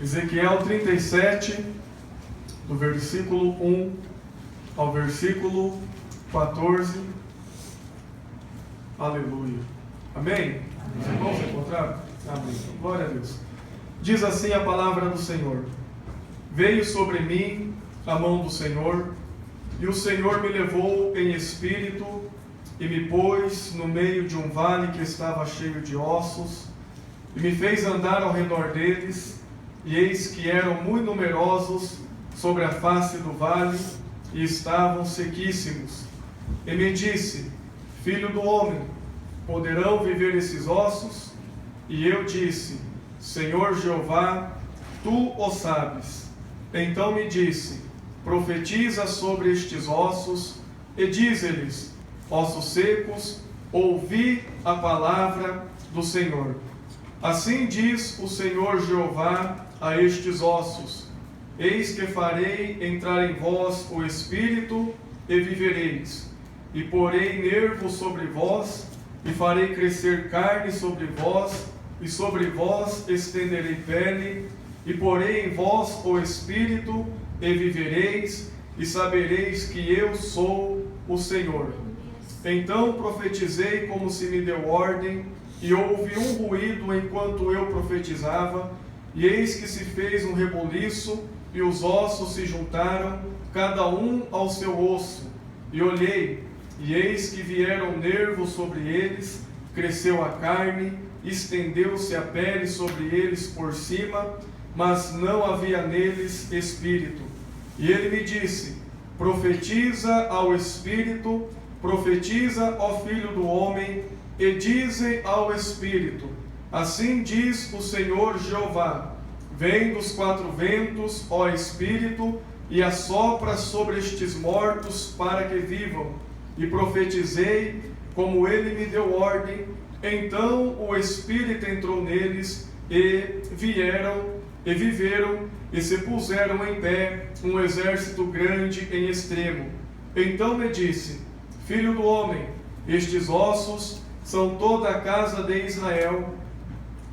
Ezequiel 37, do versículo 1 ao versículo 14. Aleluia. Amém? Os irmãos encontraram? Amém. Glória a Deus. Diz assim a palavra do Senhor: Veio sobre mim a mão do Senhor, e o Senhor me levou em espírito e me pôs no meio de um vale que estava cheio de ossos, e me fez andar ao redor deles, e eis que eram muito numerosos sobre a face do vale, e estavam sequíssimos. E me disse: Filho do homem, poderão viver esses ossos? E eu disse: Senhor Jeová, tu o sabes. Então me disse: Profetiza sobre estes ossos, e dize-lhes: Ossos secos, ouvi a palavra do Senhor. Assim diz o Senhor Jeová a estes ossos: Eis que farei entrar em vós o Espírito, e vivereis. E porei nervos sobre vós, e farei crescer carne sobre vós, e sobre vós estenderei pele, e porei em vós o Espírito, e vivereis, e sabereis que eu sou o Senhor. Então profetizei como se me deu ordem, e houve um ruído enquanto eu profetizava, e eis que se fez um reboliço, e os ossos se juntaram, cada um ao seu osso. E olhei, e eis que vieram nervos sobre eles, cresceu a carne, estendeu-se a pele sobre eles por cima, mas não havia neles espírito. E ele me disse: Profetiza ao Espírito, profetiza ao Filho do Homem, e dize ao Espírito: Assim diz o Senhor Jeová: Vem dos quatro ventos, ó Espírito, e assopra sobre estes mortos para que vivam. E profetizei como ele me deu ordem. Então o Espírito entrou neles, e vieram, e viveram, e se puseram em pé um exército grande em extremo. Então me disse: Filho do homem, estes ossos são toda a casa de Israel.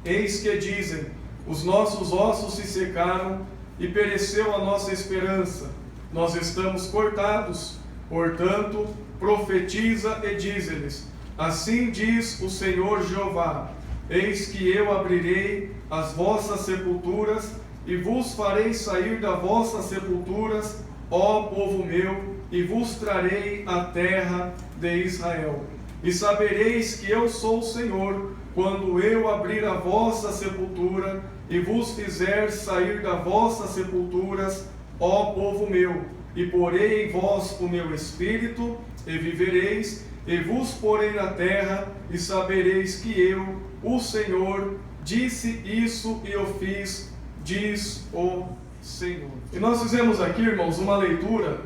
Eis que dizem: os nossos ossos se secaram, e pereceu a nossa esperança. Nós estamos cortados. Portanto, profetiza e dize-lhes: Assim diz o Senhor Jeová: Eis que eu abrirei as vossas sepulturas, e vos farei sair das vossas sepulturas, ó povo meu, e vos trarei a terra de Israel. E sabereis que eu sou o Senhor, quando eu abrir a vossa sepultura, e vos fizer sair das vossas sepulturas, ó povo meu, e porei em vós o meu espírito, e vivereis, e vos porei na terra, e sabereis que eu, o Senhor, disse isso e o fiz, diz o Senhor. E nós fizemos aqui, irmãos, uma leitura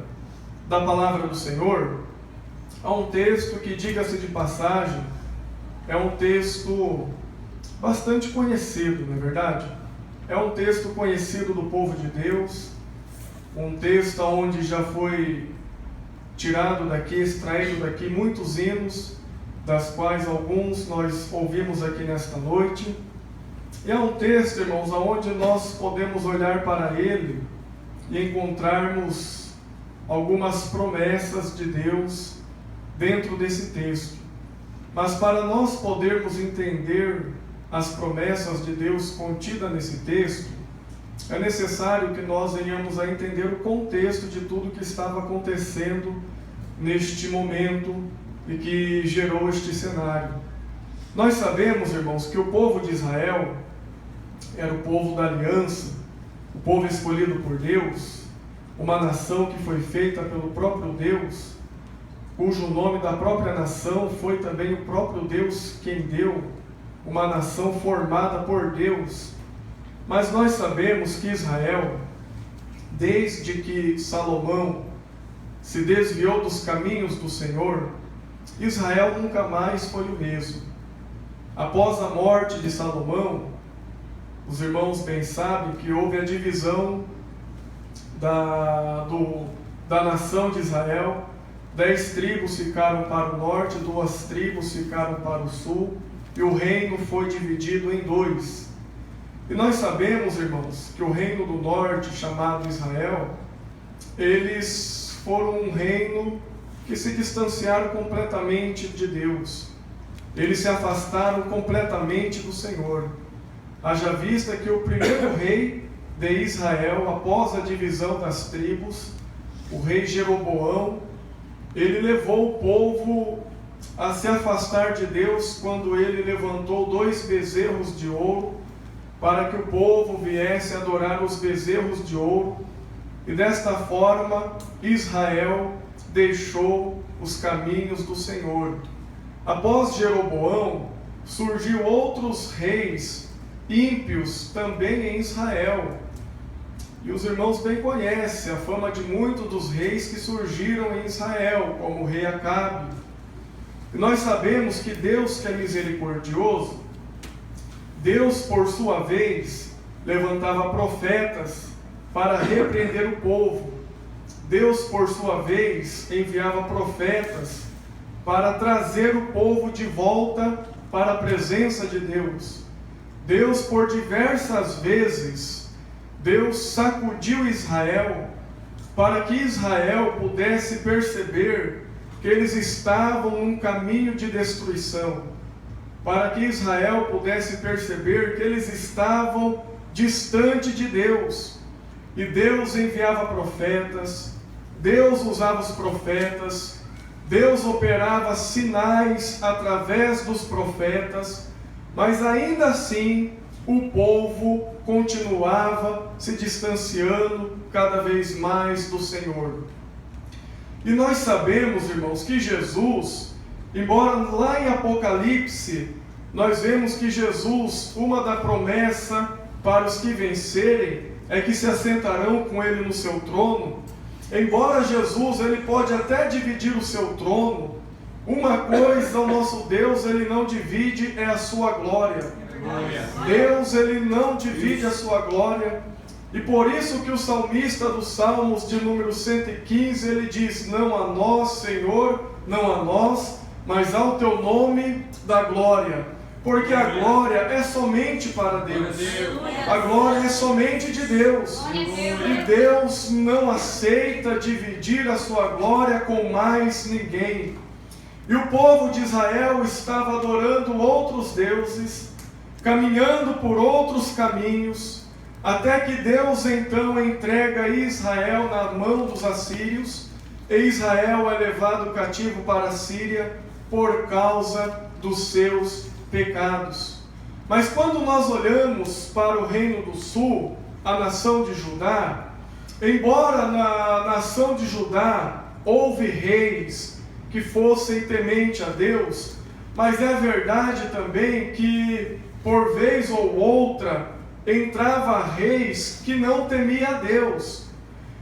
da palavra do Senhor, a um texto que, diga-se de passagem, é um texto bastante conhecido, não é verdade? É um texto conhecido do povo de Deus, um texto onde já foi tirado daqui, extraído daqui muitos hinos, das quais alguns nós ouvimos aqui nesta noite. E é um texto, irmãos, onde nós podemos olhar para ele e encontrarmos algumas promessas de Deus dentro desse texto. Mas para nós podermos entender as promessas de Deus contidas nesse texto, é necessário que nós venhamos a entender o contexto de tudo que estava acontecendo neste momento e que gerou este cenário. Nós sabemos, irmãos, que o povo de Israel era o povo da aliança, o povo escolhido por Deus, uma nação que foi feita pelo próprio Deus, cujo nome da própria nação foi também o próprio Deus quem deu, uma nação formada por Deus. Mas nós sabemos que Israel, desde que Salomão se desviou dos caminhos do Senhor, Israel nunca mais foi o mesmo. Após a morte de Salomão, os irmãos bem sabem que houve a divisão da nação de Israel. 10 tribos ficaram para o norte, 2 tribos ficaram para o sul, e o reino foi dividido em 2. E nós sabemos, irmãos, que o reino do norte, chamado Israel, eles foram um reino que se distanciaram completamente de Deus. Eles se afastaram completamente do Senhor. Haja vista que o primeiro rei de Israel, após a divisão das tribos, o rei Jeroboão, ele levou o povo a se afastar de Deus quando ele levantou 2 bezerros de ouro para que o povo viesse adorar os bezerros de ouro, e desta forma Israel deixou os caminhos do Senhor. Após Jeroboão, surgiu outros reis ímpios também em Israel. E os irmãos bem conhecem a fama de muitos dos reis que surgiram em Israel, como o rei Acabe. E nós sabemos que Deus, que é misericordioso, Deus, por sua vez, levantava profetas para repreender o povo. Deus, por sua vez, enviava profetas para trazer o povo de volta para a presença de Deus. Deus, por diversas vezes, Deus sacudiu Israel para que Israel pudesse perceber que eles estavam num caminho de destruição, para que Israel pudesse perceber que eles estavam distante de Deus. E Deus enviava profetas, Deus usava os profetas, Deus operava sinais através dos profetas, mas ainda assim o povo continuava se distanciando cada vez mais do Senhor. E nós sabemos, irmãos, que Jesus, embora lá em Apocalipse, nós vemos que Jesus, uma da promessa para os que vencerem, é que se assentarão com Ele no seu trono. Embora Jesus, Ele pode até dividir o seu trono, uma coisa o nosso Deus, Ele não divide, é a sua glória. Deus, Ele não divide a sua glória. E por isso que o salmista dos Salmos de número 115, ele diz: não a nós, Senhor, não a nós, mas ao teu nome da glória. Porque a glória é somente para Deus. A glória é somente de Deus. E Deus não aceita dividir a sua glória com mais ninguém. E o povo de Israel estava adorando outros deuses, caminhando por outros caminhos, até que Deus então entrega Israel na mão dos assírios, e Israel é levado cativo para a Síria por causa dos seus pecados. Mas quando nós olhamos para o reino do sul, a nação de Judá, embora na nação de Judá houve reis que fossem tementes a Deus, mas é verdade também que por vez ou outra entrava reis que não temia a Deus.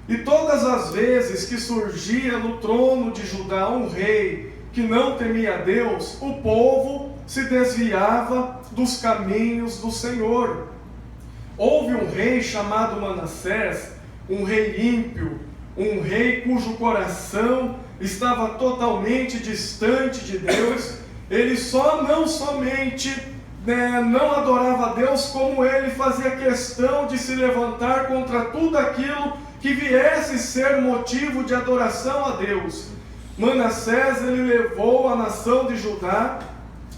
E todas as vezes que surgia no trono de Judá um rei que não temia a Deus, o povo se desviava dos caminhos do Senhor. Houve um rei chamado Manassés, um rei ímpio, um rei cujo coração estava totalmente distante de Deus. Ele não somente não adorava a Deus, como ele fazia questão de se levantar contra tudo aquilo que viesse ser motivo de adoração a Deus. Manassés, ele levou a nação de Judá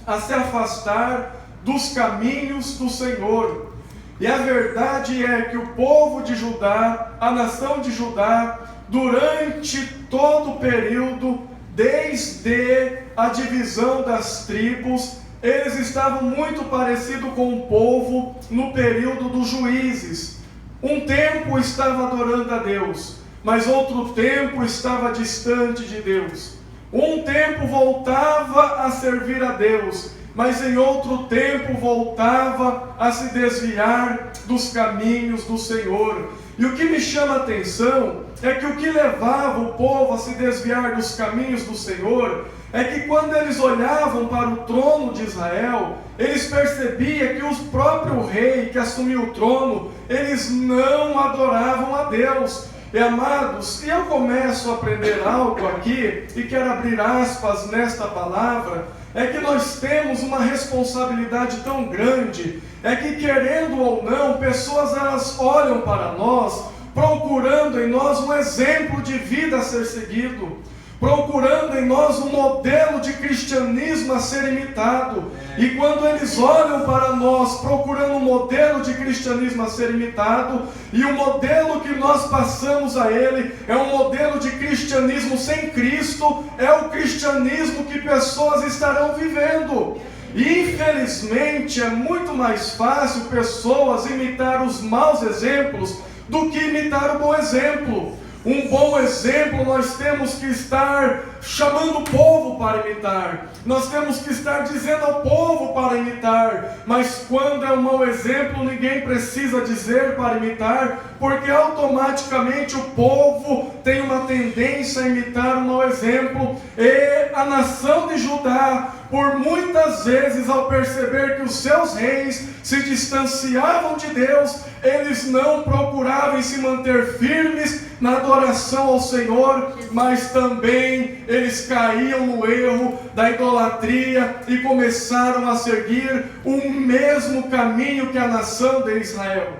a se afastar dos caminhos do Senhor. E a verdade é que o povo de Judá, a nação de Judá, durante todo o período, desde a divisão das tribos, eles estavam muito parecidos com o povo no período dos juízes. Um tempo estava adorando a Deus, mas outro tempo estava distante de Deus. Um tempo voltava a servir a Deus, mas em outro tempo voltava a se desviar dos caminhos do Senhor. E o que me chama a atenção é que o que levava o povo a se desviar dos caminhos do Senhor é que quando eles olhavam para o trono de Israel, eles percebiam que o próprio rei que assumiu o trono, eles não adoravam a Deus. E amados, eu começo a aprender algo aqui, e quero abrir aspas nesta palavra, é que nós temos uma responsabilidade tão grande, é que querendo ou não, pessoas elas olham para nós, procurando em nós um exemplo de vida a ser seguido, procurando em nós um modelo de cristianismo a ser imitado. E quando eles olham para nós procurando um modelo de cristianismo a ser imitado, e o modelo que nós passamos a ele é um modelo de cristianismo sem Cristo, é o cristianismo que pessoas estarão vivendo. E infelizmente é muito mais fácil pessoas imitar os maus exemplos do que imitar o bom exemplo. Um bom exemplo nós temos que estar chamando o povo para imitar, nós temos que estar dizendo ao povo para imitar, mas quando é um mau exemplo ninguém precisa dizer para imitar, porque automaticamente o povo tem uma tendência a imitar um mau exemplo. E a nação de Judá, por muitas vezes, ao perceber que os seus reis se distanciavam de Deus, eles não procuravam se manter firmes na adoração ao Senhor, mas também eles caíam no erro da idolatria e começaram a seguir o mesmo caminho que a nação de Israel.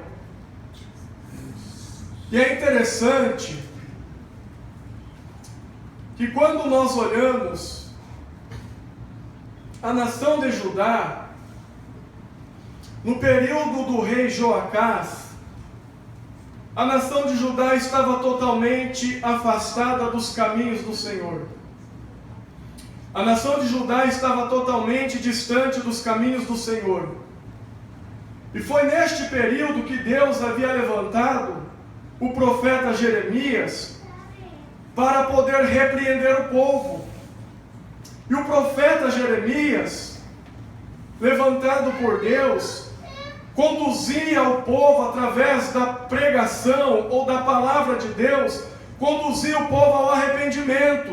E é interessante que quando nós olhamos a nação de Judá, no período do rei Joacás, a nação de Judá estava totalmente afastada dos caminhos do Senhor. A nação de Judá estava totalmente distante dos caminhos do Senhor. E foi neste período que Deus havia levantado o profeta Jeremias para poder repreender o povo. E o profeta Jeremias, levantado por Deus, conduzia o povo através da pregação ou da palavra de Deus, conduzia o povo ao arrependimento.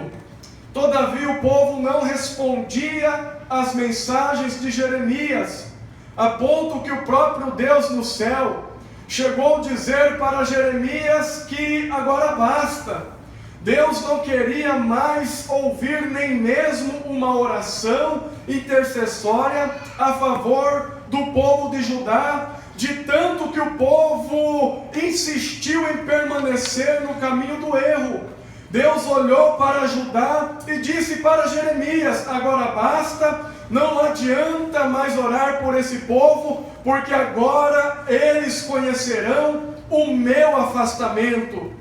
Todavia o povo não respondia às mensagens de Jeremias, a ponto que o próprio Deus no céu chegou a dizer para Jeremias que agora basta. Deus não queria mais ouvir nem mesmo uma oração intercessória a favor do povo de Judá, de tanto que o povo insistiu em permanecer no caminho do erro. Deus olhou para Judá e disse para Jeremias: agora basta, não adianta mais orar por esse povo, porque agora eles conhecerão o meu afastamento.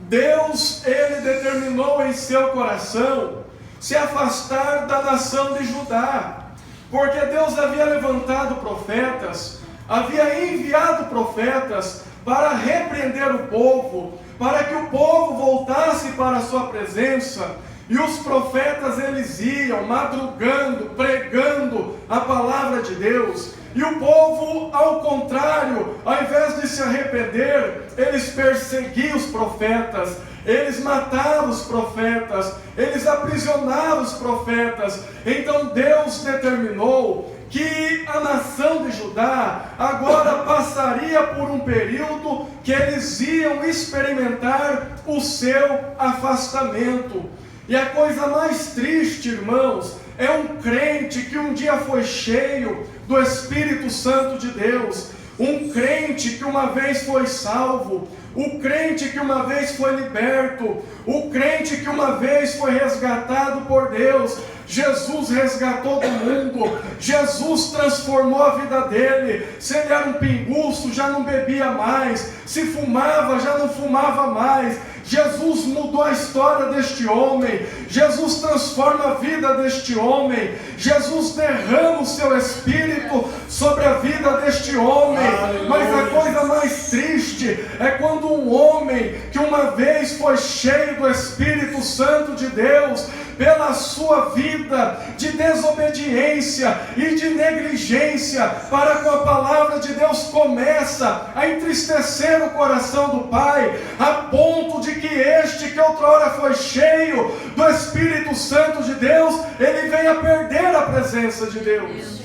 Deus, ele determinou em seu coração se afastar da nação de Judá, porque Deus havia levantado profetas, havia enviado profetas para repreender o povo, para que o povo voltasse para a sua presença. E os profetas eles iam madrugando, pregando a palavra de Deus. E o povo, ao contrário, ao invés de se arrepender, eles perseguiam os profetas, eles mataram os profetas, eles aprisionaram os profetas. Então Deus determinou que a nação de Judá agora passaria por um período que eles iam experimentar o seu afastamento. E a coisa mais triste, irmãos, é um crente que um dia foi cheio do Espírito Santo de Deus, um crente que uma vez foi salvo, o crente que uma vez foi liberto, o crente que uma vez foi resgatado por Deus. Jesus resgatou do mundo, Jesus transformou a vida dele. Se ele era um pinguço, já não bebia mais, se fumava, já não fumava mais. Jesus mudou a história deste homem, Jesus transforma a vida deste homem, Jesus derrama o seu Espírito sobre a vida deste homem. Aleluia. Mas a coisa mais triste é quando um homem que uma vez foi cheio do Espírito Santo de Deus, pela sua vida de desobediência e de negligência para com a palavra de Deus, começa a entristecer o coração do Pai, a ponto de que este que outrora foi cheio do Espírito Santo de Deus, ele venha perder a presença de Deus.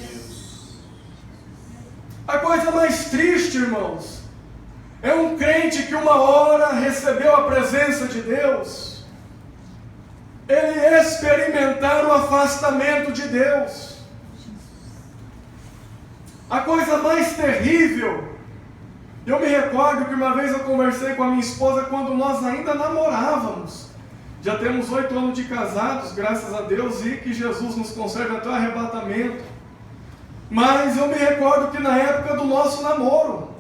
A coisa mais triste, irmãos, É um crente que uma hora recebeu a presença de Deus, ele experimentar o afastamento de Deus. A coisa mais terrível, eu me recordo que uma vez eu conversei com a minha esposa quando nós ainda namorávamos. Já temos 8 anos de casados, graças a Deus, e que Jesus nos conserve até o arrebatamento. Mas eu me recordo que na época do nosso namoro,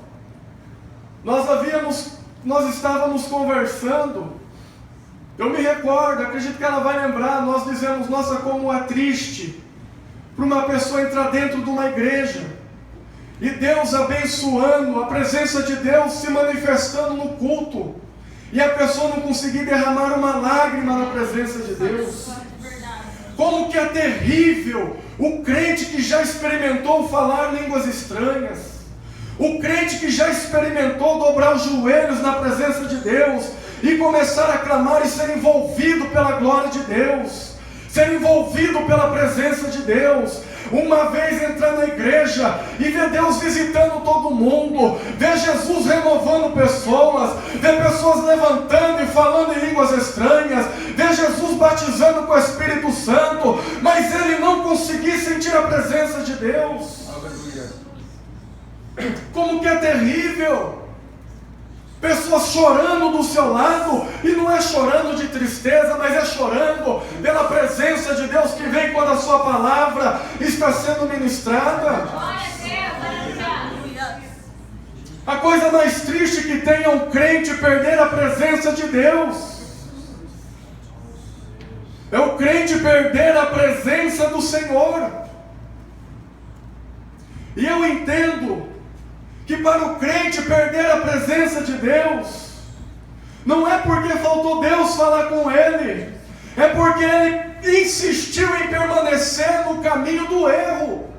nós estávamos conversando. Eu me recordo, acredito que ela vai lembrar, nós dizemos, nossa, como é triste para uma pessoa entrar dentro de uma igreja e Deus abençoando, a presença de Deus se manifestando no culto, e a pessoa não conseguir derramar uma lágrima na presença de Deus. Como que é terrível o crente que já experimentou falar línguas estranhas, o crente que já experimentou dobrar os joelhos na presença de Deus e começar a clamar e ser envolvido pela glória de Deus, ser envolvido pela presença de Deus. Uma vez entrar na igreja e ver Deus visitando todo mundo, ver Jesus renovando pessoas, ver pessoas levantando e falando em línguas estranhas, ver Jesus batizando com o Espírito Santo, mas ele não conseguir sentir a presença de Deus. Como que é terrível! Pessoas chorando do seu lado, e não é chorando de tristeza, mas é chorando pela presença de Deus que vem quando a sua palavra está sendo ministrada. A coisa mais triste que tem é um crente perder a presença de Deus. É o crente perder a presença do Senhor. E eu entendo que para o crente perder a presença de Deus, não é porque faltou Deus falar com ele, é porque ele insistiu em permanecer no caminho do erro.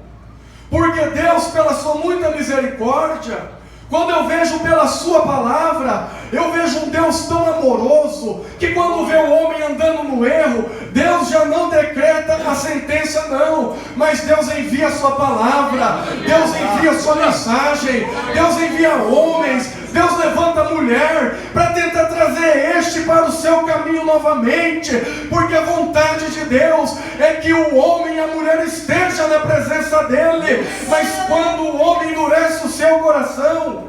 Porque Deus, pela sua muita misericórdia, quando eu vejo pela sua palavra, eu vejo um Deus tão amoroso, que quando vê o homem andando no erro, Deus já não decreta a sentença não, mas Deus envia a sua palavra, Deus envia a sua mensagem, Deus envia homens, Deus levanta a mulher, para tentar trazer este para o seu caminho novamente, porque a vontade de Deus é que o homem e a mulher estejam na presença dele, mas quando o homem endurece o seu coração,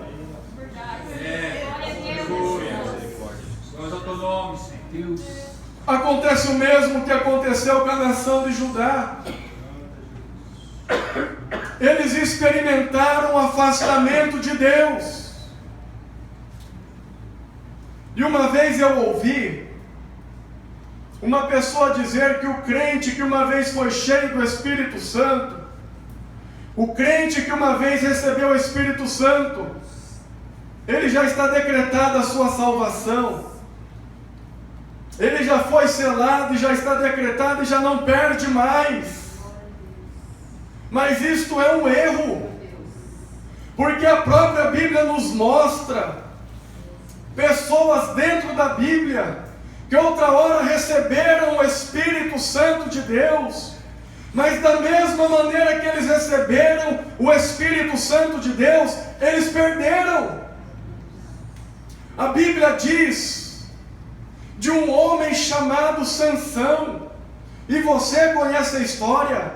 acontece o mesmo que aconteceu com a nação de Judá. Eles experimentaram o afastamento de Deus. E uma vez eu ouvi uma pessoa dizer que o crente que uma vez foi cheio do Espírito Santo, o crente que uma vez recebeu o Espírito Santo, ele já está decretada a sua salvação. Ele já foi selado e já está decretado e já não perde mais. Mas isto é um erro, porque a própria Bíblia nos mostra pessoas dentro da Bíblia que outra hora receberam o Espírito Santo de Deus, mas da mesma maneira que eles receberam o Espírito Santo de Deus, eles perderam. A Bíblia diz de um homem chamado Sansão, e você conhece a história.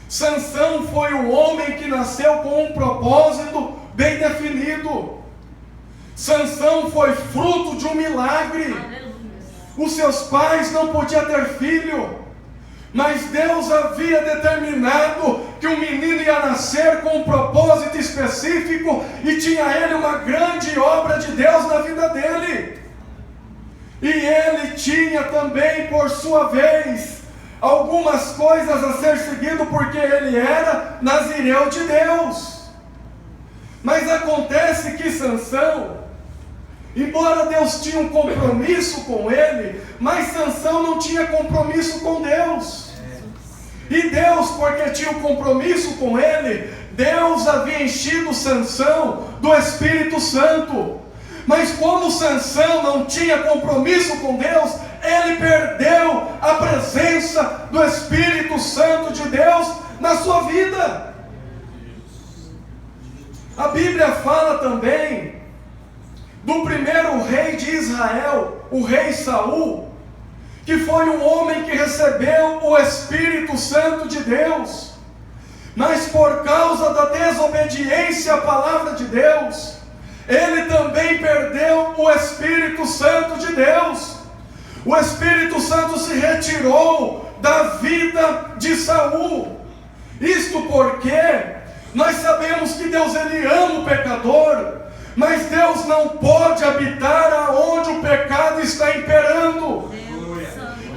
Sansão foi um homem que nasceu com um propósito bem definido. Sansão foi fruto de um milagre. Os seus pais não podiam ter filho, mas Deus havia determinado que um menino ia nascer com um propósito específico, e tinha ele uma grande obra de Deus na vida dele. E ele tinha também, por sua vez, algumas coisas a ser seguido, porque ele era nazireu de Deus. Mas acontece que Sansão, embora Deus tinha um compromisso com ele, mas Sansão não tinha compromisso com Deus. E Deus, porque tinha um compromisso com ele, Deus havia enchido Sansão do Espírito Santo. Mas como Sansão não tinha compromisso com Deus, ele perdeu a presença do Espírito Santo de Deus na sua vida. A Bíblia fala também do primeiro rei de Israel, o rei Saul, que foi um homem que recebeu o Espírito Santo de Deus, mas por causa da desobediência à palavra de Deus, ele também perdeu o Espírito Santo de Deus. O Espírito Santo se retirou da vida de Saul. Isto porque nós sabemos que Deus ele ama o pecador, mas Deus não pode habitar aonde o pecado está imperando.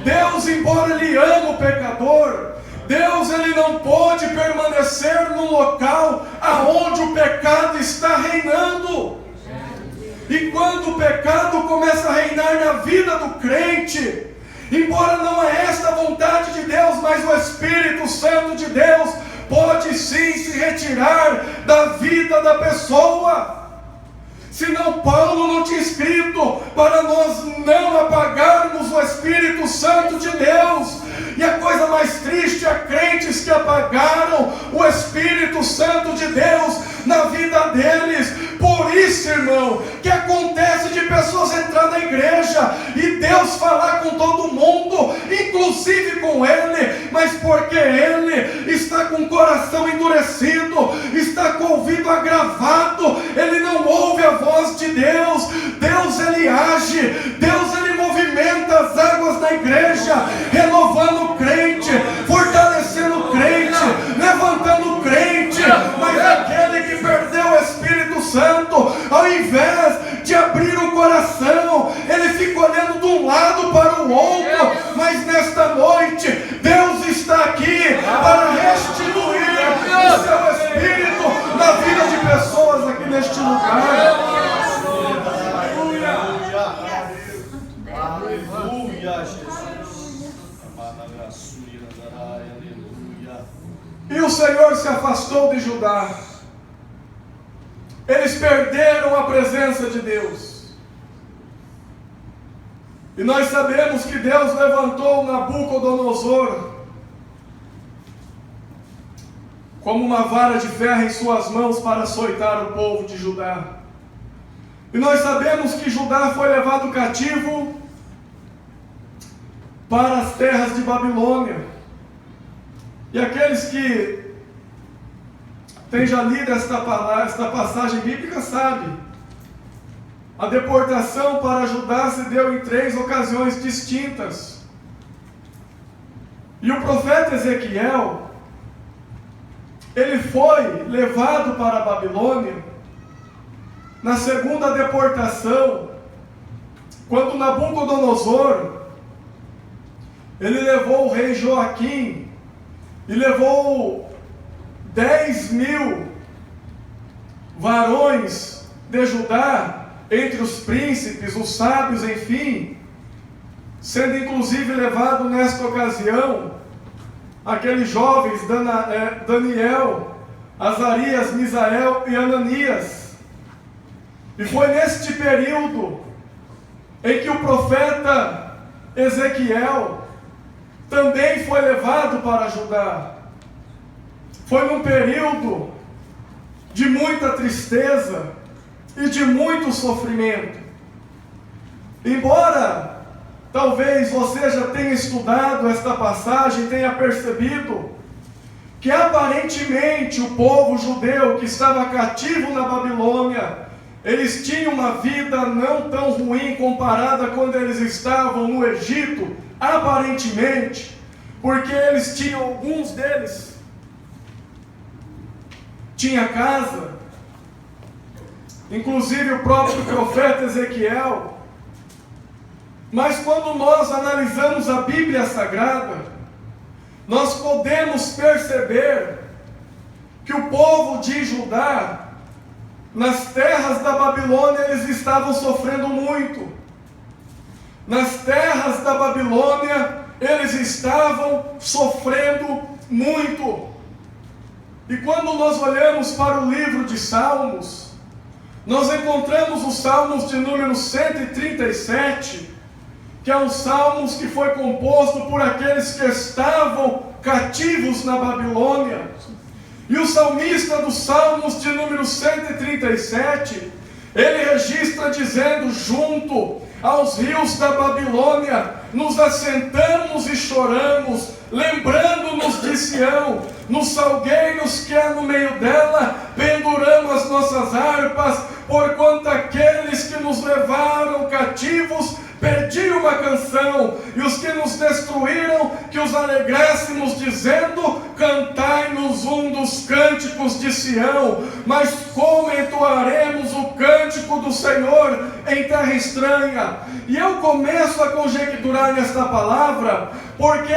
Deus, embora ele ama o pecador, Deus ele não pode permanecer no local aonde o pecado está reinando. E quando o pecado começa a reinar na vida do crente, embora não é esta a vontade de Deus, mas o Espírito Santo de Deus pode sim se retirar da vida da pessoa. Senão Paulo não tinha escrito para nós não apagarmos o Espírito Santo de Deus. E a coisa mais triste é crentes que apagaram o Espírito Santo de Deus na vida deles. Por isso, irmão, que acontece de pessoas entrar na igreja e Deus falar com todo mundo, inclusive com ele, mas porque ele está com o coração endurecido, está com o ouvido agravado, ele não ouve a voz de Deus. Deus ele age, Deus ele movimenta as águas da igreja, renovando o crente, fortalecendo o crente, levantando o crente. Mas aquele que perdeu o Espírito Santo, ao invés de abrir o coração, ele fica olhando de um lado para o outro. Mas nesta noite Deus está aqui para restituir o seu Espírito na vida de pessoas aqui neste lugar. Aleluia, Jesus. E o Senhor se afastou de Judá. Eles perderam a presença de Deus. E nós sabemos que Deus levantou Nabucodonosor como uma vara de ferro em suas mãos para açoitar o povo de Judá. E nós sabemos que Judá foi levado cativo para as terras de Babilônia. E aqueles que têm já lido esta passagem bíblica sabem. A deportação para Judá se deu em 3 ocasiões distintas. E o profeta Ezequiel, ele foi levado para a Babilônia na segunda deportação, quando Nabucodonosor, ele levou o rei Joaquim e levou 10.000 varões de Judá, entre os príncipes, os sábios, enfim, sendo inclusive levado nesta ocasião aqueles jovens Daniel, Azarias, Misael e Ananias. E foi neste período em que o profeta Ezequiel também foi levado para Judá. Foi num período de muita tristeza e de muito sofrimento. Embora talvez você já tenha estudado esta passagem e tenha percebido que aparentemente o povo judeu que estava cativo na Babilônia, eles tinham uma vida não tão ruim comparada quando eles estavam no Egito, aparentemente, porque eles tinham, alguns deles tinha casa, inclusive o próprio profeta Ezequiel. Mas quando nós analisamos a Bíblia Sagrada, nós podemos perceber que o povo de Judá, nas terras da Babilônia, eles estavam sofrendo muito. Nas terras da Babilônia, eles estavam sofrendo muito. E quando nós olhamos para o livro de Salmos, nós encontramos os Salmos de número 137, que é um Salmos que foi composto por aqueles que estavam cativos na Babilônia. E o salmista dos Salmos de número 137, Ele registra dizendo: junto aos rios da Babilônia nos assentamos e choramos, lembrando-nos de Sião, nos salgueiros que há no meio dela, penduramos as nossas harpas, porquanto aqueles que nos levaram cativos pediam uma canção, e os que nos destruíram, que os alegrássemos, dizendo: cantai-nos um dos cânticos de Sião. Mas como entoaremos o cântico do Senhor em terra estranha? E eu começo a conjecturar nesta palavra, porque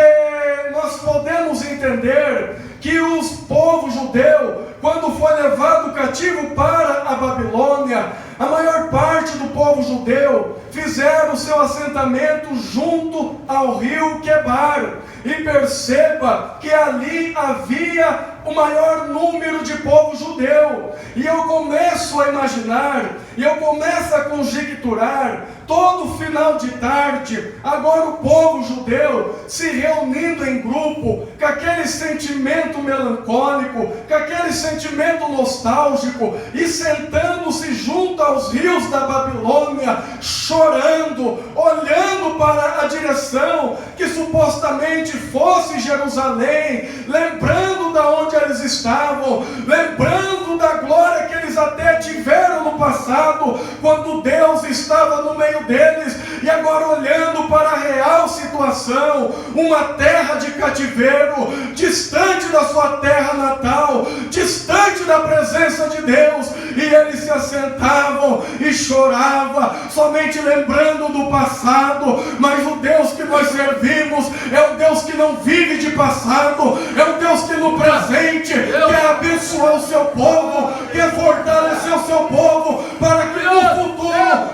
nós podemos entender que o povo judeu, quando foi levado cativo para a Babilônia, a maior parte do povo judeu fizeram seu assentamento junto ao rio Quebar. E perceba que ali havia o maior número de povo judeu. E eu começo a imaginar, e eu começo a conjecturar, todo final de tarde, agora o povo judeu se reunindo em grupo, com aquele sentimento melancólico, com aquele sentimento nostálgico, e sentando-se junto aos rios da Babilônia, chorando, olhando para a direção que supostamente fosse Jerusalém, lembrando de onde eles estavam, lembrando da glória que eles até tiveram no passado, quando Deus estava no meio deles, e agora olhando para a real situação, uma terra de cativeiro, distante da sua terra natal, distante da presença de Deus, e eles se assentavam e choravam, somente lembrando do passado. Mas o Deus que nós servimos é o Deus que não vive de passado, é o Deus que no presente quer abençoar o seu povo, quer fortalecer o seu povo, para que no futuro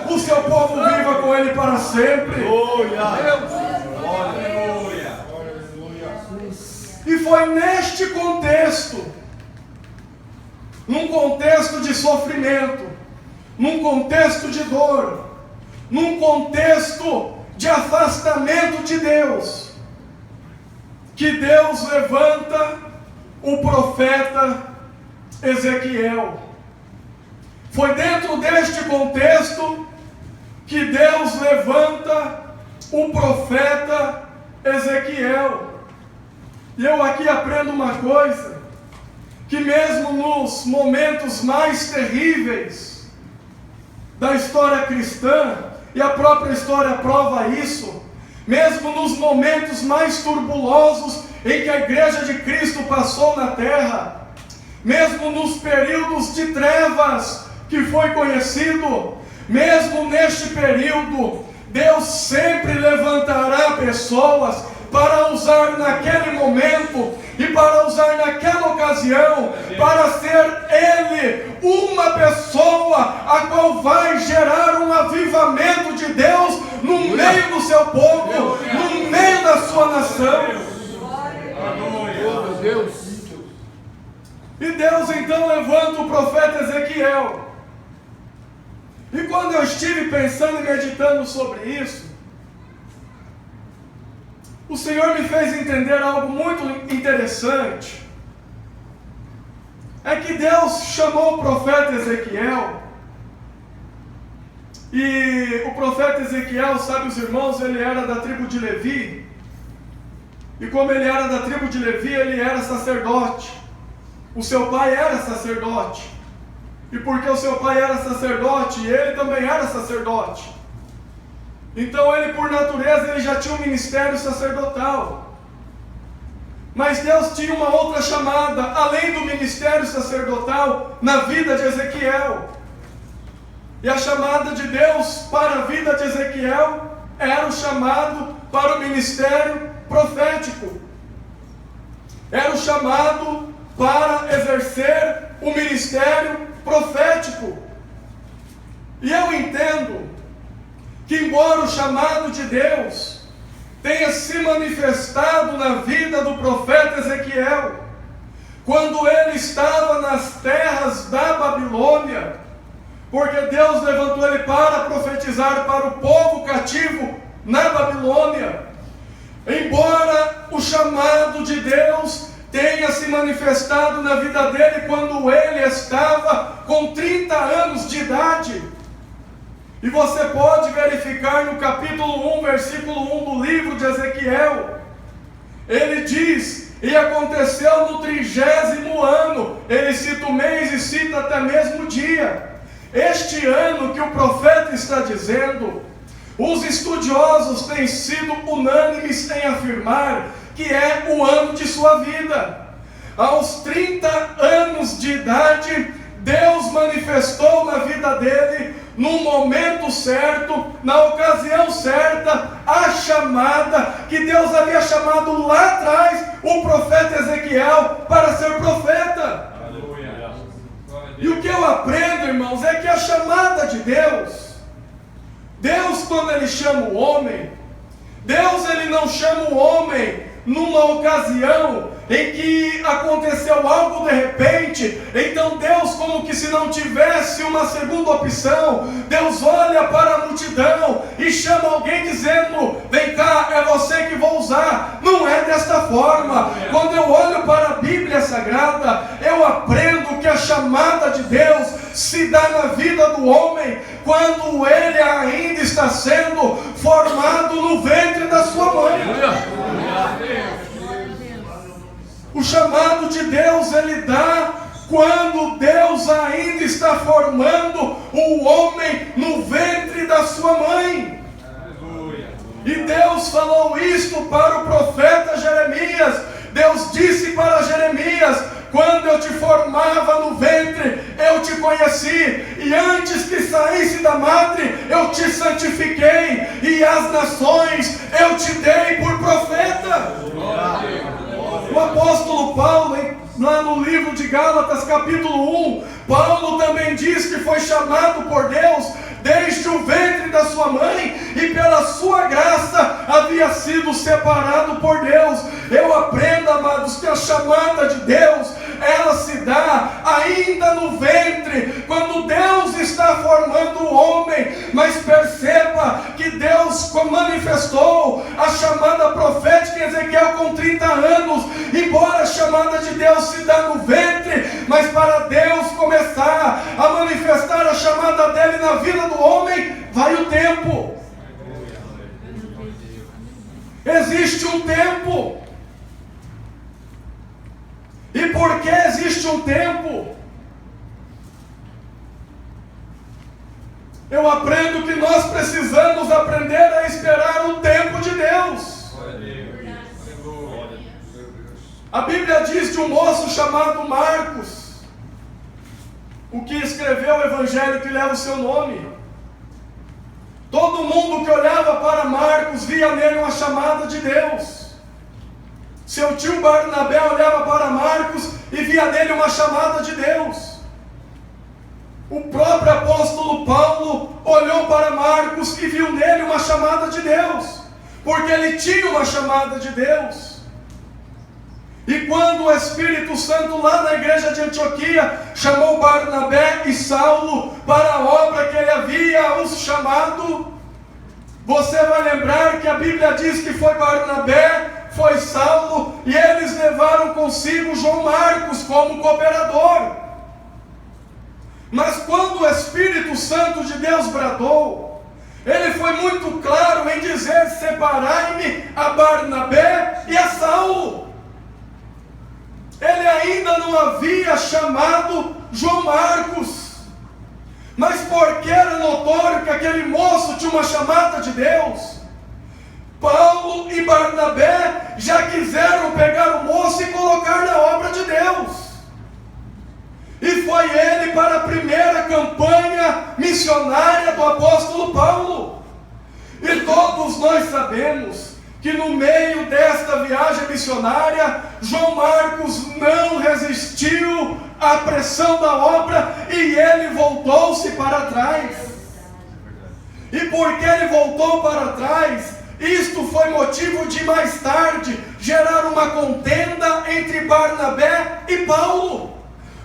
o seu povo viva com Ele para sempre. E foi neste contexto, num contexto de sofrimento, num contexto de dor, num contexto de afastamento de Deus, que Deus levanta o profeta Ezequiel. Foi dentro deste contexto que Deus levanta o profeta Ezequiel. E eu aqui aprendo uma coisa, que mesmo nos momentos mais terríveis da história cristã, e a própria história prova isso, mesmo nos momentos mais turbulosos em que a igreja de Cristo passou na terra, mesmo nos períodos de trevas que foi conhecido, mesmo neste período, Deus sempre levantará pessoas para usar naquele momento e para usar naquela ocasião, para ser Ele uma pessoa a qual vai gerar um avivamento de Deus no meio do seu povo, no meio da sua nação. E Deus então levanta o profeta Ezequiel. E quando eu estive pensando e meditando sobre isso, o Senhor me fez entender algo muito interessante. É que Deus chamou o profeta Ezequiel, e o profeta Ezequiel, sabe os irmãos, ele era da tribo de Levi, e como ele era da tribo de Levi, ele era sacerdote. O seu pai era sacerdote, e porque o seu pai era sacerdote, ele também era sacerdote. Então ele, por natureza, ele já tinha um ministério sacerdotal. Mas Deus tinha uma outra chamada, além do ministério sacerdotal, na vida de Ezequiel. E a chamada de Deus para a vida de Ezequiel era o chamado para o ministério profético. Era o chamado para exercer o ministério profético. E eu entendo que, embora o chamado de Deus tenha se manifestado na vida do profeta Ezequiel, quando ele estava nas terras da Babilônia, porque Deus levantou ele para profetizar para o povo cativo na Babilônia, embora o chamado de Deus tenha se manifestado na vida dele quando ele estava com 30 anos de idade, E você pode verificar no capítulo 1, versículo 1 do livro de Ezequiel. Ele diz: e aconteceu no 30º ano. Ele cita o mês e cita até mesmo o dia. Este ano que o profeta está dizendo, os estudiosos têm sido unânimes em afirmar que é o ano de sua vida. Aos 30 anos de idade, Deus manifestou na vida dele, no momento certo, na ocasião certa, a chamada que Deus havia chamado lá atrás o profeta Ezequiel para ser profeta. Aleluia. E o que eu aprendo, irmãos, é que a chamada de Deus, quando Ele chama o homem, Deus Ele não chama o homem numa ocasião em que aconteceu algo de repente. Então Deus, como que se não tivesse uma segunda opção, Deus olha para a multidão e chama alguém dizendo: vem cá, é você que vou usar. Não é desta forma. Quando eu olho para a Bíblia Sagrada, eu aprendo que a chamada de Deus se dá na vida do homem quando ele ainda está sendo formado no ventre da sua mãe. O chamado de Deus ele dá quando Deus ainda está formando o homem no ventre da sua mãe. E Deus falou isto para o profeta Jeremias. Deus disse para Jeremias: quando eu te formava no ventre, eu te conheci, e antes que saísse da madre, eu te santifiquei, e as nações eu te dei por profeta. O apóstolo Paulo, lá no livro de Gálatas, capítulo 1, Paulo também diz que foi chamado por Deus desde o ventre da sua mãe, e pela sua graça havia sido separado por Deus. Eu aprendo, amados, que a chamada de Deus, ela se dá ainda no ventre, quando Deus está formando o homem. Mas perceba que Deus manifestou a chamada profética em Ezequiel com 30 anos, embora a chamada de Deus se dá no ventre, mas para Deus começar a manifestar a chamada dele na vida do homem, vai o tempo. Existe um tempo. E por que existe um tempo? Eu aprendo que nós precisamos aprender a esperar o tempo de Deus. A Bíblia diz de um moço chamado Marcos, o que escreveu o evangelho que leva o seu nome. Todo mundo que olhava para Marcos via nele uma chamada de Deus. Seu tio Barnabé olhava para Marcos e via nele uma chamada de Deus. O próprio apóstolo Paulo olhou para Marcos e viu nele uma chamada de Deus, porque ele tinha uma chamada de Deus. E quando o Espírito Santo lá na igreja de Antioquia chamou Barnabé e Saulo para a obra que ele havia os chamado, você vai lembrar que a Bíblia diz que foi Barnabé, foi Saulo, e eles levaram consigo João Marcos como cooperador. Mas quando o Espírito Santo de Deus bradou, ele foi muito claro em dizer: separai-me a Barnabé e a Saulo. Ele ainda não havia chamado João Marcos, mas porque era notório que aquele moço tinha uma chamada de Deus, Paulo e Barnabé já quiseram pegar o moço e colocar na obra de Deus. E foi ele para a primeira campanha missionária do apóstolo Paulo. E todos nós sabemos que no meio desta viagem missionária, João Marcos não resistiu à pressão da obra e ele voltou-se para trás. E porque ele voltou para trás, isto foi motivo de mais tarde gerar uma contenda entre Barnabé e Paulo.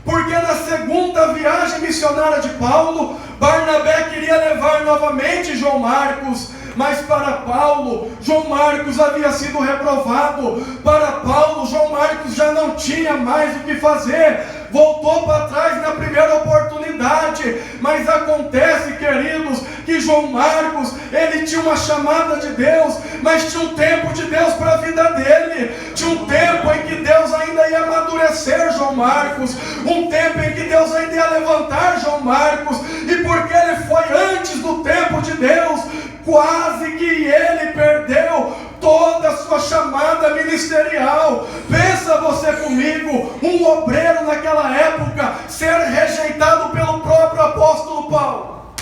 Porque na segunda viagem missionária de Paulo, Barnabé queria levar novamente João Marcos, mas para Paulo, João Marcos havia sido reprovado. Para Paulo, João Marcos já não tinha mais o que fazer. voltou para trás na primeira oportunidade. Mas acontece, queridos, que João Marcos, ele tinha uma chamada de Deus, mas tinha um tempo de Deus para a vida dele. Tinha um tempo em que Deus ainda ia amadurecer João Marcos, um tempo em que Deus ainda ia levantar João Marcos, e porque ele foi antes do tempo de Deus, quase que ele perdeu toda a sua chamada ministerial. Pensa você comigo, um obreiro naquela época ser rejeitado pelo próprio apóstolo Paulo.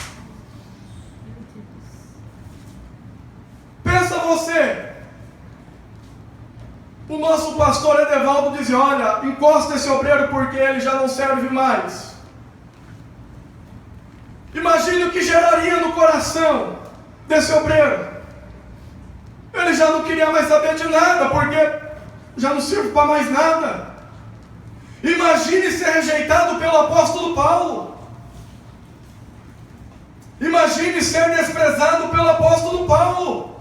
Pensa você, o nosso pastor Edevaldo dizia: olha, encosta esse obreiro porque ele já não serve mais. Imagine o que geraria no coração desse obreiro. Ele já não queria mais saber de nada, porque já não serve para mais nada. Imagine ser rejeitado pelo apóstolo Paulo. Imagine ser desprezado pelo apóstolo Paulo.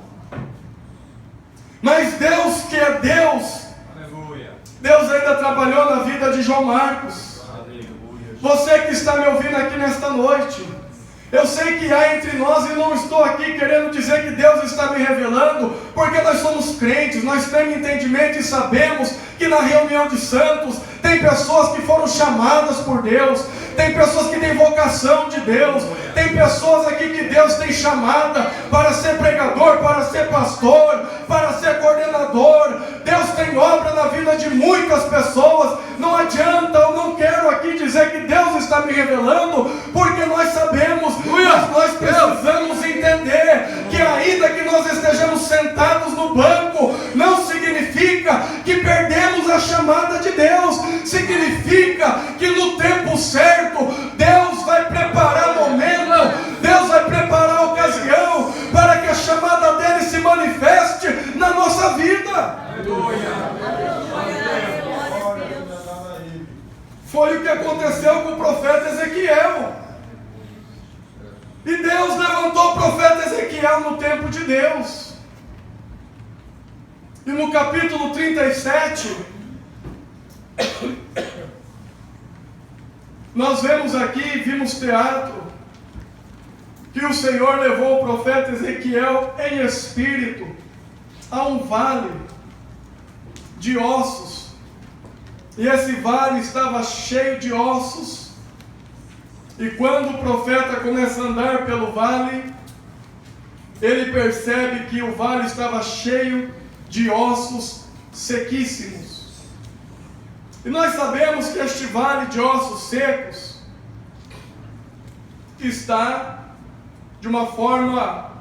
Mas Deus, que é Deus, aleluia, Deus ainda trabalhou na vida de João Marcos. Aleluia. Você que está me ouvindo aqui nesta noite, eu sei que há entre nós, e não estou aqui querendo dizer que Deus está me revelando, porque nós somos crentes, nós temos entendimento e sabemos que na reunião de santos tem pessoas que foram chamadas por Deus, tem pessoas que têm vocação de Deus, tem pessoas aqui que Deus tem chamada para ser pregador, para ser pastor, para ser coordenador. Deus tem obra na vida de muitas pessoas. Não adianta, eu não quero aqui dizer que Deus está me revelando, porque nós sabemos, mas nós precisamos entender que ainda que nós estejamos sentados no banco, não significa que perdemos a chamada de Deus. Significa que no tempo certo Deus vai preparar momento, Deus vai preparar a ocasião para que a chamada dele se manifeste na nossa vida. Foi o que aconteceu com o profeta Ezequiel. E Deus levantou o profeta Ezequiel no tempo de Deus. E no capítulo 37, nós vimos teatro, que o Senhor levou o profeta Ezequiel em espírito a um vale de ossos. E esse vale estava cheio de ossos. E quando o profeta começa a andar pelo vale, ele percebe que o vale estava cheio de ossos sequíssimos. E nós sabemos que este vale de ossos secos está de uma forma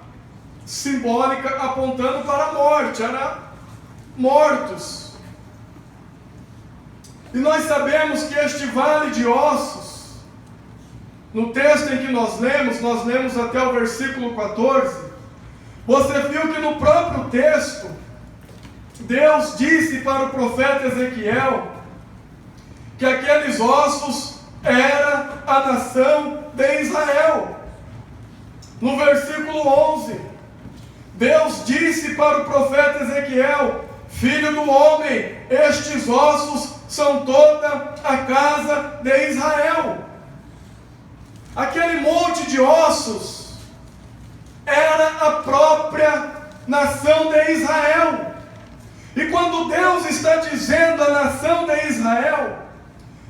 simbólica apontando para a morte, era mortos. E nós sabemos que este vale de ossos, no texto em que nós lemos até o versículo 14, você viu que no próprio texto, Deus disse para o profeta Ezequiel que aqueles ossos era a nação de Israel. No versículo 11, Deus disse para o profeta Ezequiel: filho do homem, estes ossos são toda a casa de Israel. Aquele monte de ossos era a própria nação de Israel. E quando Deus está dizendo a nação de Israel,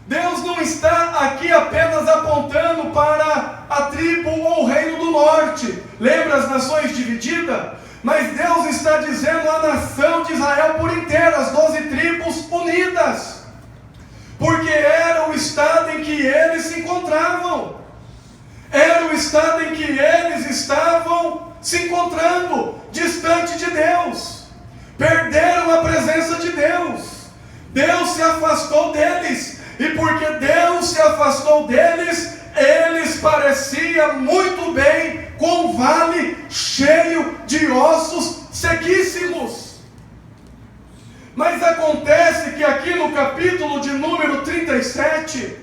Deus não está aqui apenas apontando para a tribo ou o reino do norte. Lembra as nações divididas? Mas Deus está dizendo a nação de Israel por inteira, as 12 tribos unidas. Porque era o estado em que eles se encontravam. Era o estado em que eles estavam se encontrando, distante de Deus. Perderam a presença de Deus. Deus se afastou deles. E porque Deus se afastou deles, eles pareciam muito bem com um vale cheio de ossos sequíssimos. Mas acontece que aqui no capítulo de número 37,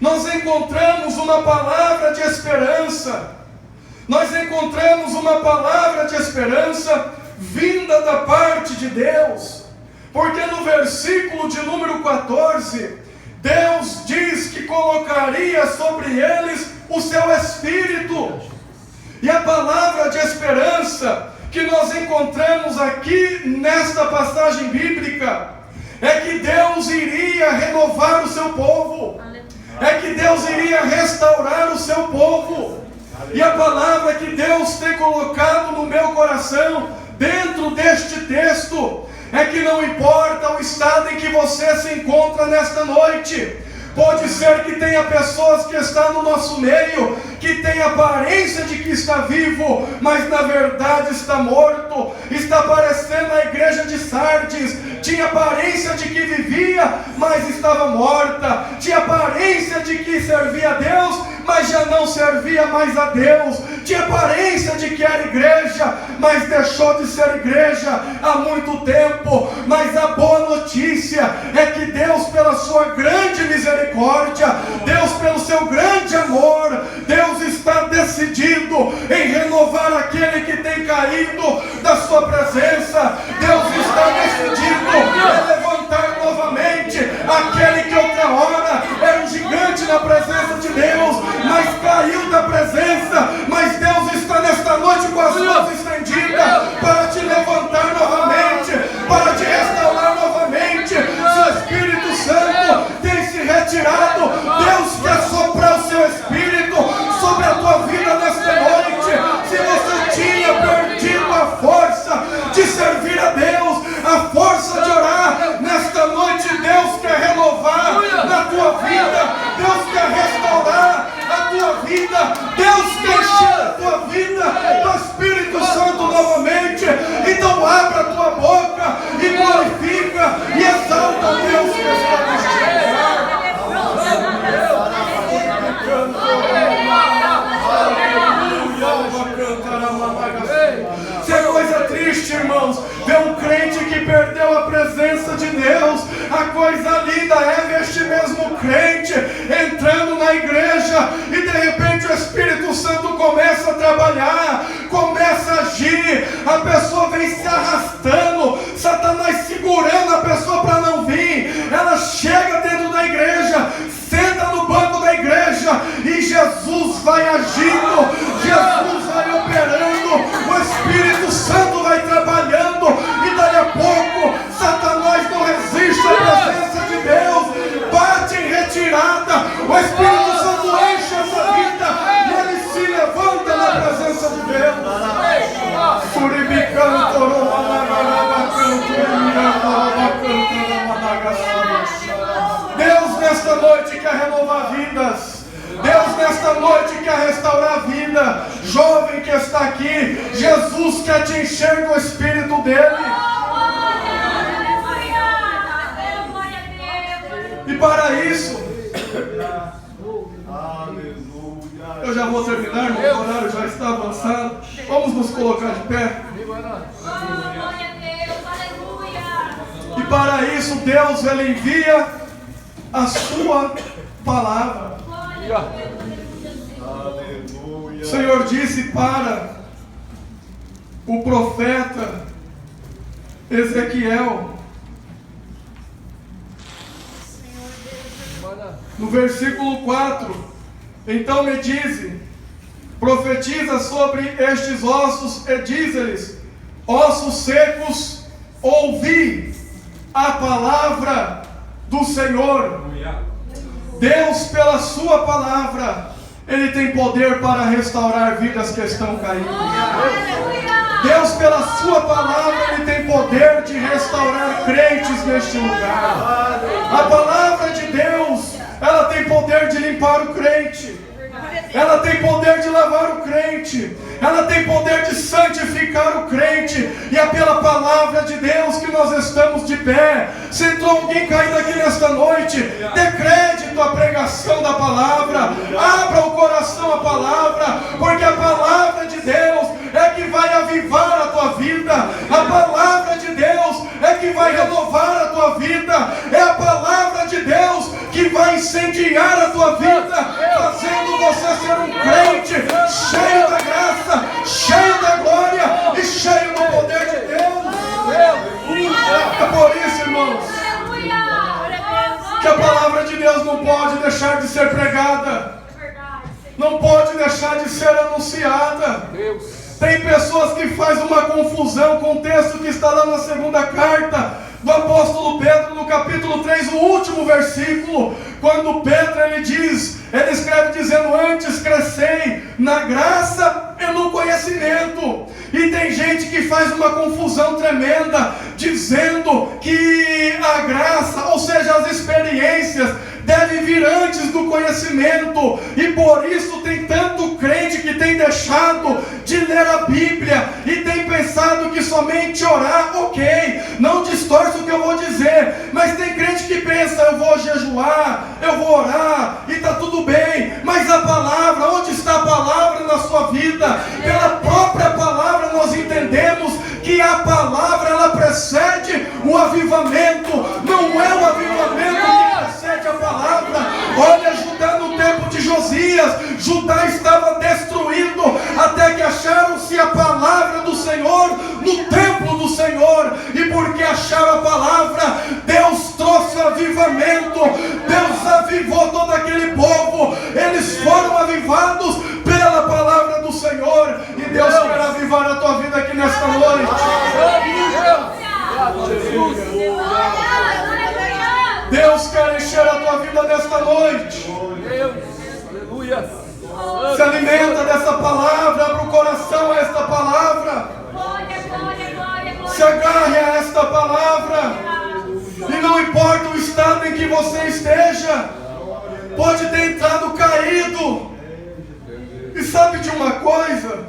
nós encontramos uma palavra de esperança. Nós encontramos uma palavra de esperança vinda da parte de Deus. Porque no versículo de número 14, Deus diz que colocaria sobre eles o seu Espírito. E a palavra de esperança que nós encontramos aqui nesta passagem bíblica é que Deus iria renovar o seu povo, é que Deus iria restaurar o seu povo. E a palavra que Deus tem colocado no meu coração dentro deste texto é que não importa o estado em que você se encontra nesta noite. Pode ser que tenha pessoas que estão no nosso meio, que tem aparência de que está vivo, mas na verdade está morto. Está parecendo a igreja de Sardes. Tinha aparência de que vivia, mas estava morta. Tinha aparência de que servia a Deus, mas já não servia mais a Deus. Tinha aparência de que era igreja, mas deixou de ser igreja há muito tempo. Mas a boa notícia é que Deus, pela sua grande misericórdia, Deus pelo seu grande amor, Deus está decidido em renovar aquele que tem caído da sua presença. Deus está decidido em levantar novamente aquele que outra hora era um gigante na presença de Deus, mas caiu da presença. Mas Deus está nesta noite com as mãos estendidas para te levantar novamente, para te restaurar novamente. Se o Espírito Santo tem se retirado, Deus quer soprar o seu Espírito sobre a tua vida nesta noite. Se você tinha perdido a força de servir a Deus, a força de orar, nesta noite Deus quer renovar na tua vida, Deus quer restaurar a tua vida, Deus quer encher a tua vida do Espírito Santo novamente. Então abra a tua boca e glorifica e exalta o Deus que está neste lugar. Se é coisa triste, irmãos, ver um crente que perdeu a presença de Deus. A coisa linda é ver este mesmo crente entrando na igreja e de repente o Espírito Santo começa a trabalhar, começa a agir, a pessoa vem se arrastando, Satanás segurando a pessoa para não vir. Ela chega dentro da igreja, senta no banco da igreja e Jesus vai agindo, Jesus vai operando, o Espírito Santo vai trabalhando e daí a pouco Satanás não resiste à presença de Deus, bate em retirada, o Espírito Santo enche essa vida e ele se levanta na presença de Deus. Deus nesta noite quer renovar vidas. Deus nesta noite quer restaurar a vida. Jovem que está aqui, Jesus quer te encher do Espírito dele. E para isso, eu já vou terminar, meu horário já está avançado. Vamos nos colocar de pé. E para isso Deus ele envia a sua palavra. O Senhor disse para o profeta Ezequiel, no versículo 4: então me dize, profetiza sobre estes ossos e diz-lhes: ossos secos, ouvi a palavra do Senhor. Deus, pela sua palavra, ele tem poder para restaurar vidas que estão caídas. Deus, pela sua palavra, ele tem poder de restaurar crentes neste lugar. A palavra de Deus, ela tem poder de limpar o crente, ela tem poder de lavar o crente, ela tem poder de santificar o crente. E é pela palavra de Deus que nós estamos de pé. Se entrou alguém caído aqui nesta noite, dê crédito à pregação da palavra, abra o coração à palavra, porque a palavra de Deus é que vai avivar a tua vida, a palavra de Deus é que vai renovar a tua vida, é a palavra de Deus que vai incendiar a tua vida, fazendo você ser um crente cheio da graça, cheio da glória e cheio do poder de Deus. É por isso, irmãos, que a palavra de Deus pregada, não pode deixar de ser anunciada. Tem pessoas que fazem uma confusão com o texto que está lá na segunda carta do apóstolo Pedro, no capítulo 3, o último versículo, quando Pedro ele escreve dizendo: antes crescei na graça e no conhecimento. E tem gente que faz uma confusão tremenda, dizendo que a graça, ou seja, as experiências, deve vir antes do conhecimento, e por isso tem tanto crente que tem deixado de ler a Bíblia, e tem pensado que somente orar, ok, não distorce o que eu vou dizer, mas tem crente que pensa: eu vou jejuar, eu vou orar, e está tudo bem, mas a palavra, onde está a palavra na sua vida? Pela própria palavra nós entendemos que a palavra ela precede o avivamento, não é o avivamento que precede a palavra. Olha Judá no tempo de Josias, Judá estava destruído até que acharam-se a palavra do Senhor no templo do Senhor, e porque acharam a palavra, Deus trouxe avivamento, Deus avivou todo aquele povo, eles foram avivados pela palavra do Senhor, e Deus quer avivar a tua vida aqui nesta noite. Deus quer encher a tua vida nesta noite. Aleluia. Se alimenta dessa palavra, abra o coração a esta palavra, se agarre a esta palavra, e não importa o estado em que você esteja, pode ter entrado caído, e sabe de uma coisa?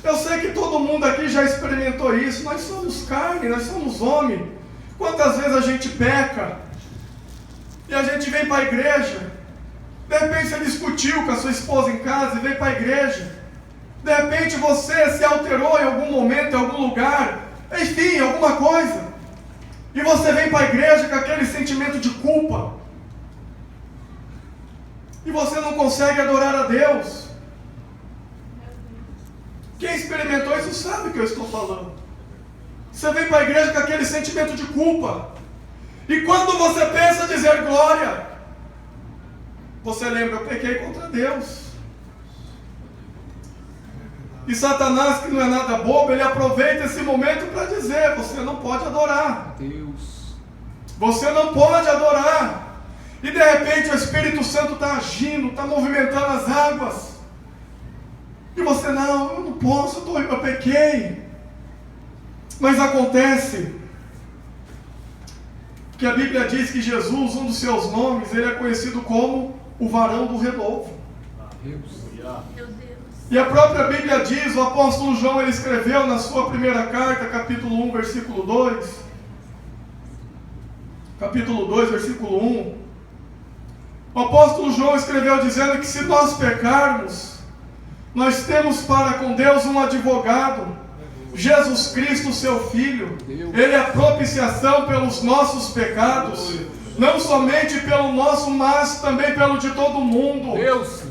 Eu sei que todo mundo aqui já experimentou isso. Nós somos carne, nós somos homem. Quantas vezes a gente peca e a gente vem para a igreja, de repente você discutiu com a sua esposa em casa e veio para a igreja, de repente você se alterou em algum momento, em algum lugar, enfim, alguma coisa, e você vem para a igreja com aquele sentimento de culpa, e você não consegue adorar a Deus. Quem experimentou isso sabe o que eu estou falando. Você vem para a igreja com aquele sentimento de culpa, e quando você pensa dizer glória, você lembra: eu pequei contra Deus. E Satanás, que não é nada bobo, ele aproveita esse momento para dizer: você não pode adorar, você não pode adorar. E de repente o Espírito Santo está agindo, está movimentando as águas, e você: não, eu não posso, eu pequei. Mas acontece que a Bíblia diz que Jesus, um dos seus nomes, ele é conhecido como o varão do renovo. E a própria Bíblia diz, o apóstolo João ele escreveu na sua primeira carta, capítulo 1, versículo 2, capítulo 2, versículo 1, o apóstolo João escreveu dizendo que se nós pecarmos, nós temos para com Deus um advogado, Jesus Cristo, seu Filho. Ele é a propiciação pelos nossos pecados, não somente pelo nosso, mas também pelo de todo mundo.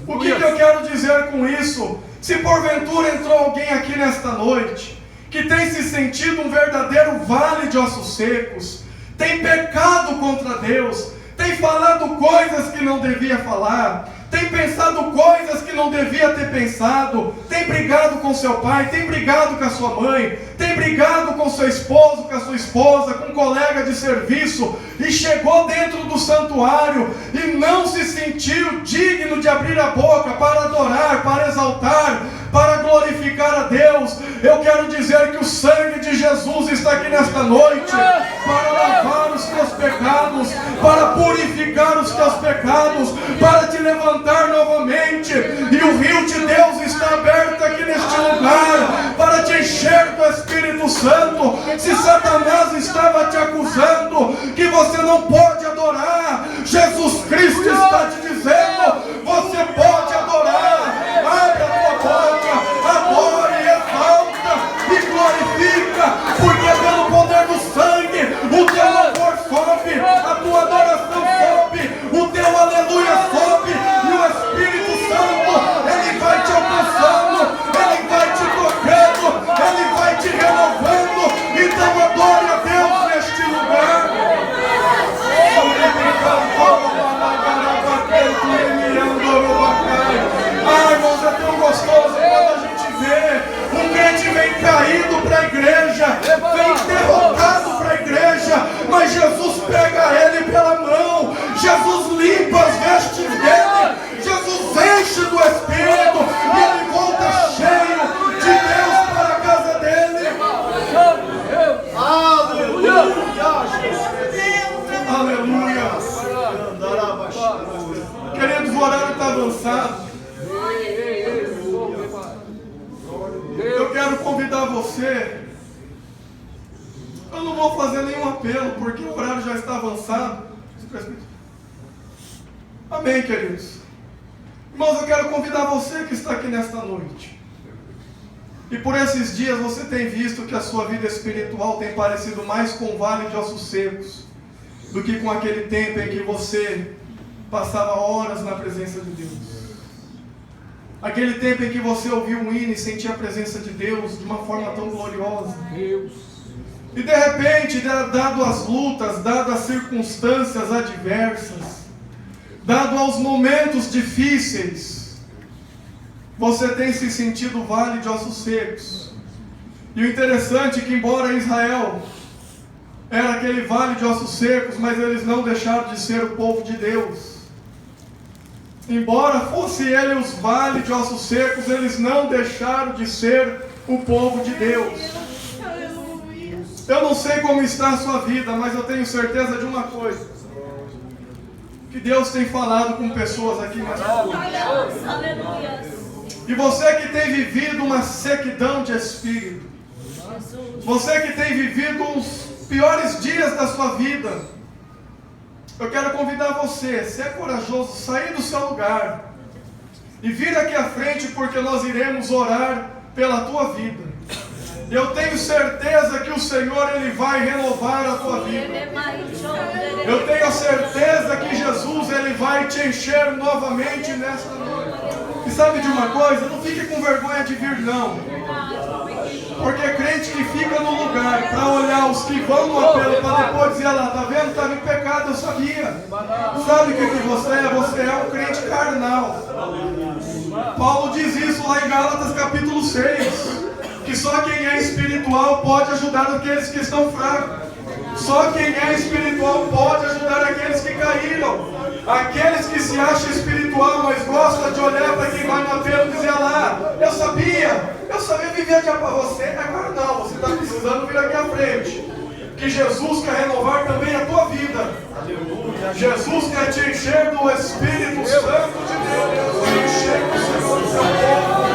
O que eu quero dizer com isso? Se porventura entrou alguém aqui nesta noite que tem se sentido um verdadeiro vale de ossos secos, tem pecado contra Deus, tem falado coisas que não devia falar, tem pensado coisas que não devia ter pensado, tem brigado com seu pai, tem brigado com a sua mãe, tem brigado com seu esposo, com a sua esposa, com um colega de serviço, e chegou dentro do santuário e não se sentiu digno de abrir a boca para adorar, para exaltar, para glorificar a Deus. Eu quero dizer que o sangue de Jesus está aqui nesta noite para lavar os teus pecados, para purificar os teus pecados, para te levantar novamente, e o rio de Deus está aberto aqui neste lugar para te encher do Espírito Santo. Se Satanás estava te acusando que você não pode adorar, Jesus Cristo está te dizendo: você pode adorar. Abre a tua boca, adore, exalta e glorifica, porque pelo poder do sangue o teu louvor sobe, a tua adoração sobe, o teu aleluia sobe, e o Espírito Santo ele vai te alcançando, ele vai te tocando, ele vai te renovando. Então adore a Deus neste lugar. convidar você. Eu não vou fazer nenhum apelo, porque o horário já está avançado. Amém, queridos? Irmãos, eu quero convidar você que está aqui nesta noite. E por esses dias você tem visto que a sua vida espiritual tem parecido mais com um vale de ossos secos do que com aquele tempo em que você passava horas na presença de Deus. Aquele tempo em que você ouvia um hino e sentia a presença de Deus de uma forma tão gloriosa. E de repente, dado as lutas, dadas as circunstâncias adversas, dado aos momentos difíceis, você tem se sentido vale de ossos secos. E o interessante é que, embora Israel era aquele vale de ossos secos, mas eles não deixaram de ser o povo de Deus. Embora fosse ele os vales de ossos secos, eles não deixaram de ser o povo de Deus. Eu não sei como está a sua vida, mas eu tenho certeza de uma coisa: que Deus tem falado com pessoas aqui nessa noite. E você que tem vivido uma sequidão de espírito, você que tem vivido os piores dias da sua vida, eu quero convidar você, se é corajoso, sair do seu lugar e vir aqui à frente, porque nós iremos orar pela tua vida. Eu tenho certeza que o Senhor, Ele vai renovar a tua vida. Eu tenho a certeza que Jesus, Ele vai te encher novamente nesta noite. E sabe de uma coisa? Não fique com vergonha de vir, não. Porque crente que fica no lugar para olhar os que vão no apelo, para depois dizer lá, tá vendo? Estava em pecado, eu sabia. Sabe o que você é? Você é um crente carnal. Paulo diz isso lá em Gálatas capítulo 6. Que só quem é espiritual pode ajudar aqueles que estão fracos. Só quem é espiritual pode ajudar aqueles que caíram. Aqueles que se acham espiritual, mas gostam de olhar para quem vai no apelo e dizer lá, eu sabia viver de para você, agora não, você está precisando vir aqui à frente. Que Jesus quer renovar também a tua vida. Jesus quer te encher do Espírito Santo de Deus, te encher do Senhor do seu povo.